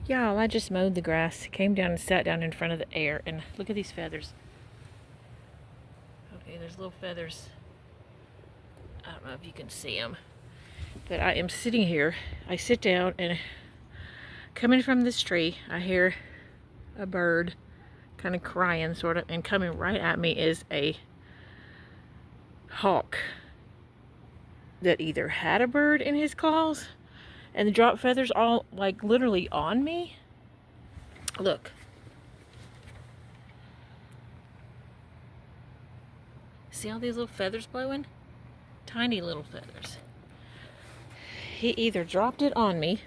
Y'all, I just mowed the grass, came down and sat down in front of the air, and look at these feathers. Okay, there's little feathers. I don't know if you can see them. But I am sitting here. I sit down, and coming from this tree, I hear a bird kind of crying, sort of, and coming right at me is a hawk that either had a bird in his claws and the drop feathers all, like, literally on me. Look. See all these little feathers blowing? Tiny little feathers. He either dropped it on me.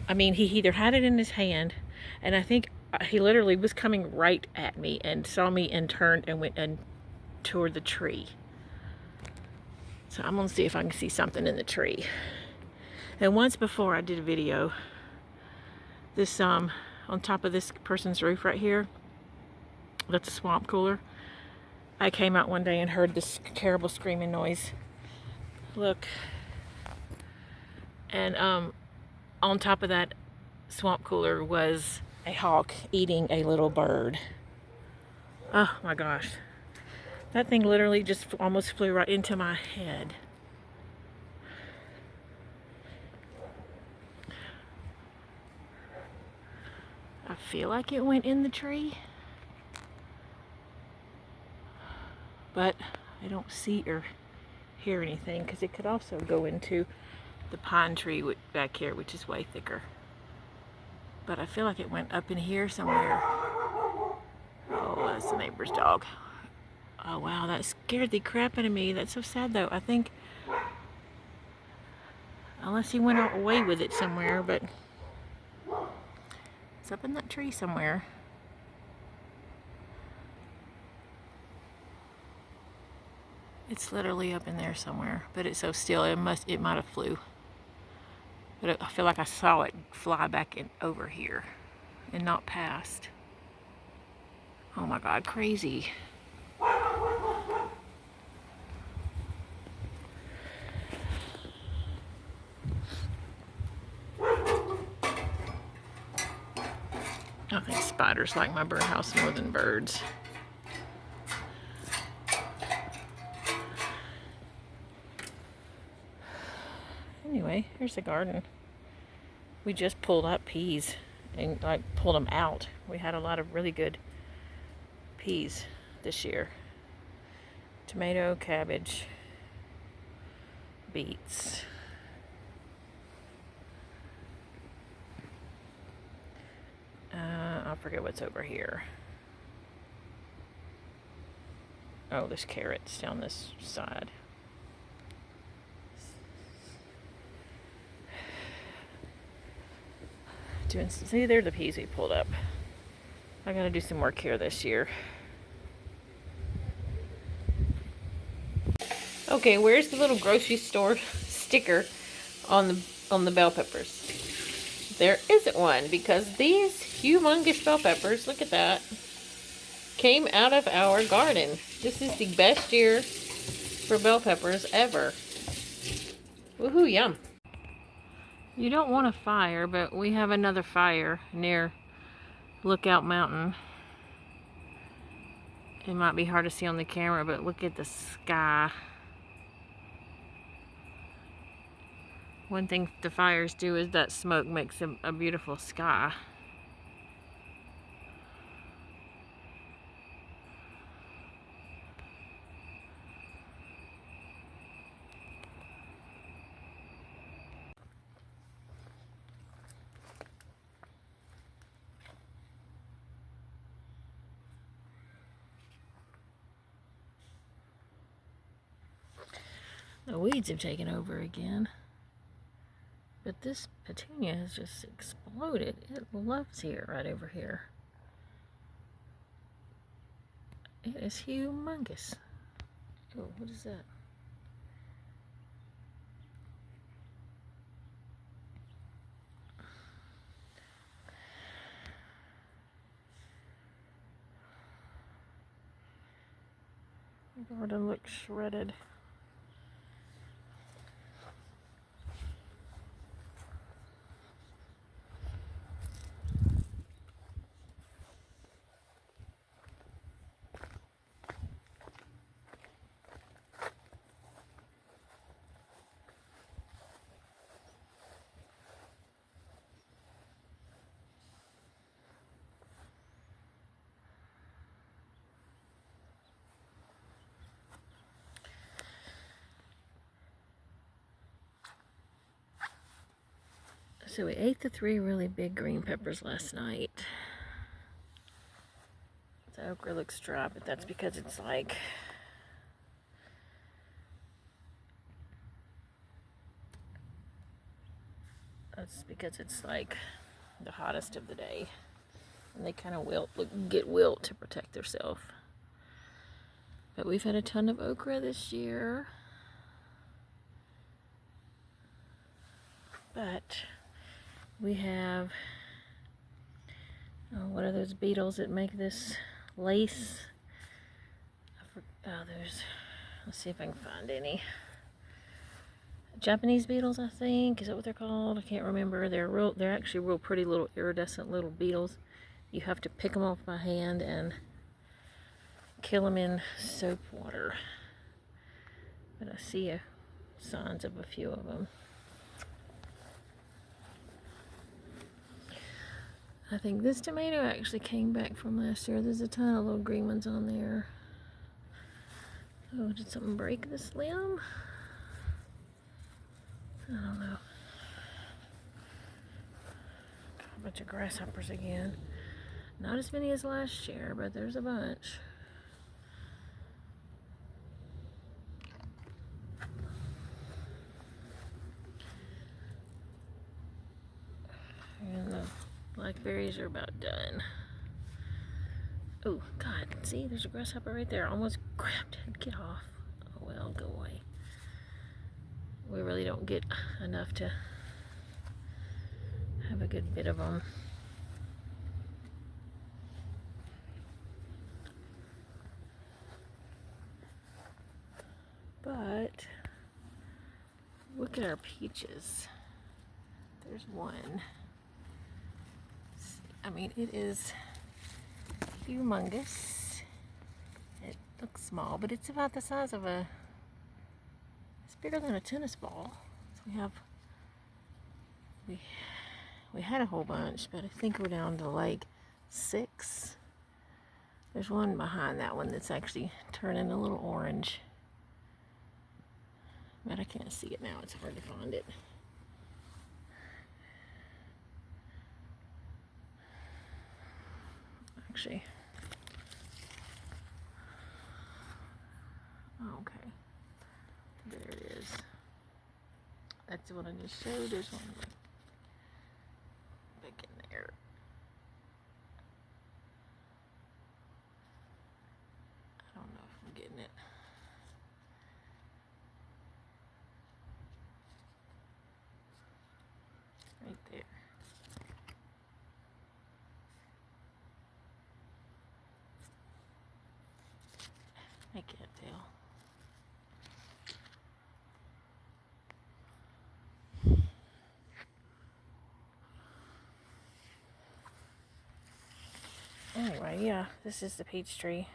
I mean, he either had it in his hand, and I think he literally was coming right at me and saw me and turned and went and toward the tree. So I'm gonna see if I can see something in the tree. And once before I did a video, this on top of this person's roof right here, that's a swamp cooler. I came out one day and heard this terrible screaming noise. Look. And on top of that swamp cooler was a hawk eating a little bird. Oh my gosh. That thing literally just almost flew right into my head. I feel like it went in the tree, but I don't see or hear anything, because it could also go into the pine tree back here, which is way thicker. But I feel like it went up in here somewhere. Oh, that's the neighbor's dog. Oh wow, that scared the crap out of me. That's so sad though. I think, unless he went away with it somewhere, but it's up in that tree somewhere. It's literally up in there somewhere, but it's so still. It might have flew. But I feel like I saw it fly back over here and not past. Oh my God, crazy. I think spiders like my birdhouse more than birds. Anyway, here's the garden. We just pulled up peas and pulled them out. We had a lot of really good peas this year. Tomato, cabbage, beets. I forget what's over here. Oh, there's carrots down this side. See, they're the peas we pulled up. I gotta do some work here this year. Okay, where's the little grocery store sticker on the bell peppers? There isn't one, because these humongous bell peppers, look at that, came out of our garden. This is the best year for bell peppers ever. Woohoo, yum. You don't want a fire, but we have another fire near Lookout Mountain. It might be hard to see on the camera, but look at the sky. One thing the fires do is that smoke makes a beautiful sky. The weeds have taken over again. But this petunia has just exploded. It loves here, right over here. It is humongous. Oh, what is that? The garden looks shredded. So we ate the 3 really big green peppers last night. The okra looks dry, but that's because it's like the hottest of the day, and they kind of get wilt to protect themselves. But we've had a ton of okra this year. But we have, what are those beetles that make this lace? Let's see if I can find any. Japanese beetles, I think. Is that what they're called? I can't remember. They're actually real pretty little iridescent little beetles. You have to pick them off by hand and kill them in soap water. But I see signs of a few of them. I think this tomato actually came back from last year. There's a ton of little green ones on there. Oh, did something break this limb? I don't know. Got a bunch of grasshoppers again. Not as many as last year, but there's a bunch. And the blackberries are about done. Oh, God, see, there's a grasshopper right there. Almost grabbed it. Get off. Oh, well, go away. We really don't get enough to have a good bit of them. But look at our peaches. There's one. I mean, it is humongous. It looks small, but it's about the size of it's bigger than a tennis ball. So we had a whole bunch, but I think we're down to like 6. There's one behind that one that's actually turning a little orange. But I can't see it now. It's hard to find it. Actually. Okay. There it is. That's what I just showed. There's one back in there. I don't know if I'm getting it. Right there. I can't tell. Anyway, yeah, this is the peach tree.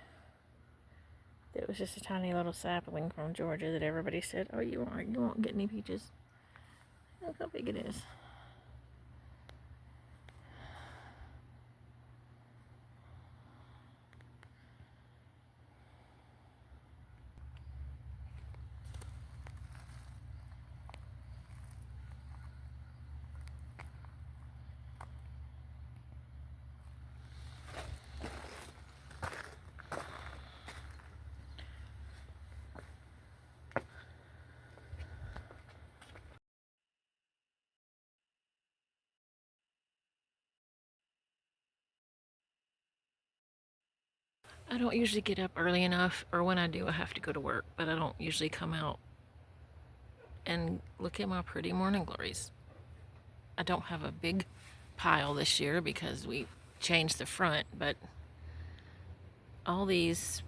It was just a tiny little sapling from Georgia that everybody said, oh, you won't get any peaches. Look how big it is. I don't usually get up early enough, or when I do, I have to go to work, but I don't usually come out and look at my pretty morning glories. I don't have a big pile this year because we changed the front, but all these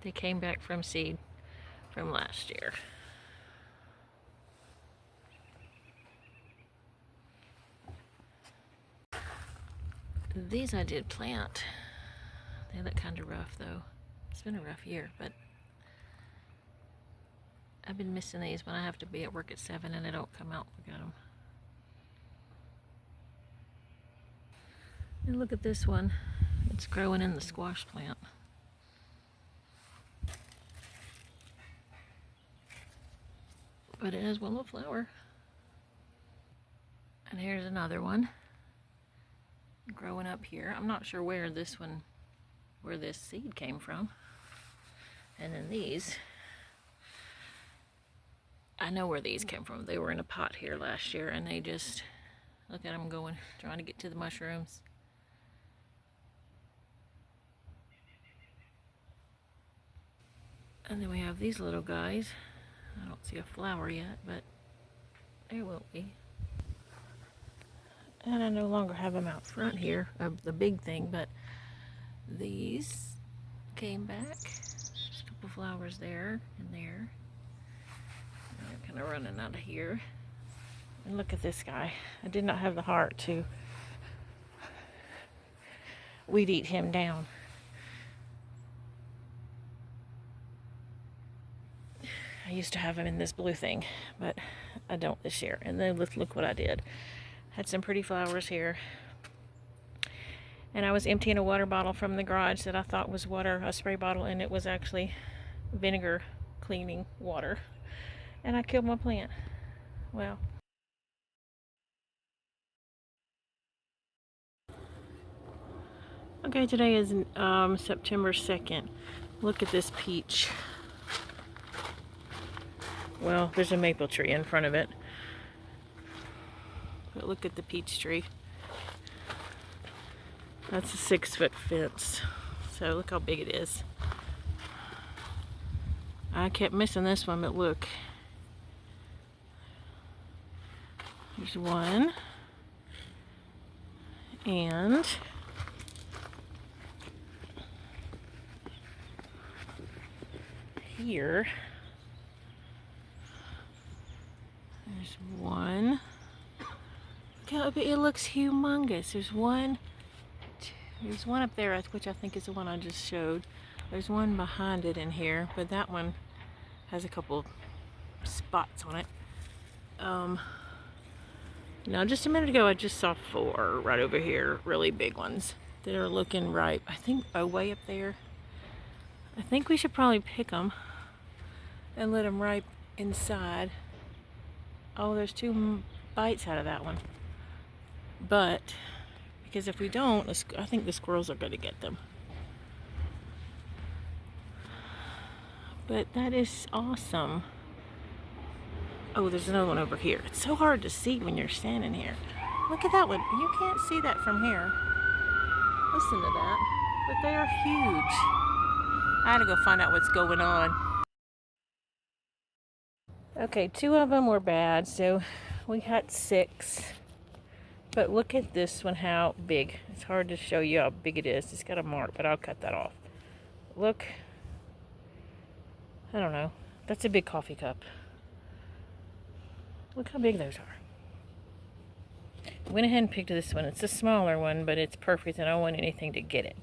they came back from seed from last year. These I did plant. They look kind of rough though. It's been a rough year, but I've been missing these when I have to be at work at 7 and they don't come out. Look at them. And look at this one. It's growing in the squash plant. But it has one little flower. And here's another one growing up here. I'm not sure where this seed came from. And then these, I know where these came from. They were in a pot here last year, and they just, look at them going, trying to get to the mushrooms. And then we have these little guys. I don't see a flower yet, but there will be. And I no longer have them out front here of the big thing, but these came back. There's a couple flowers there and there. And they're kind of running out of here. And look at this guy. I did not have the heart to weed eat him down. I used to have him in this blue thing, but I don't this year. And then look what I did. Had some pretty flowers here. And I was emptying a water bottle from the garage that I thought was water, a spray bottle, and it was actually vinegar cleaning water. And I killed my plant. Well. Okay, today is September 2nd. Look at this peach. Well, there's a maple tree in front of it. But look at the peach tree. That's a 6-foot fence. So look how big it is. I kept missing this one, but look. There's one. And here, there's one. Look how it looks humongous. There's one up there, which I think is the one I just showed. There's one behind it in here, but that one has a couple spots on it. Now just a minute ago I just saw 4 right over here, really big ones that are looking ripe. I think way up there. I think we should probably pick them and let them ripe inside. Oh, there's 2 bites out of that one. But because if we don't, I think the squirrels are going to get them. But that is awesome. Oh, there's another one over here. It's so hard to see when you're standing here. Look at that one. You can't see that from here. Listen to that. But they are huge. I had to go find out what's going on. Okay, 2 of them were bad, so we got 6. But look at this one, how big. It's hard to show you how big it is. It's got a mark, but I'll cut that off. Look. I don't know. That's a big coffee cup. Look how big those are. I went ahead and picked this one. It's a smaller one, but it's perfect, and I don't want anything to get it.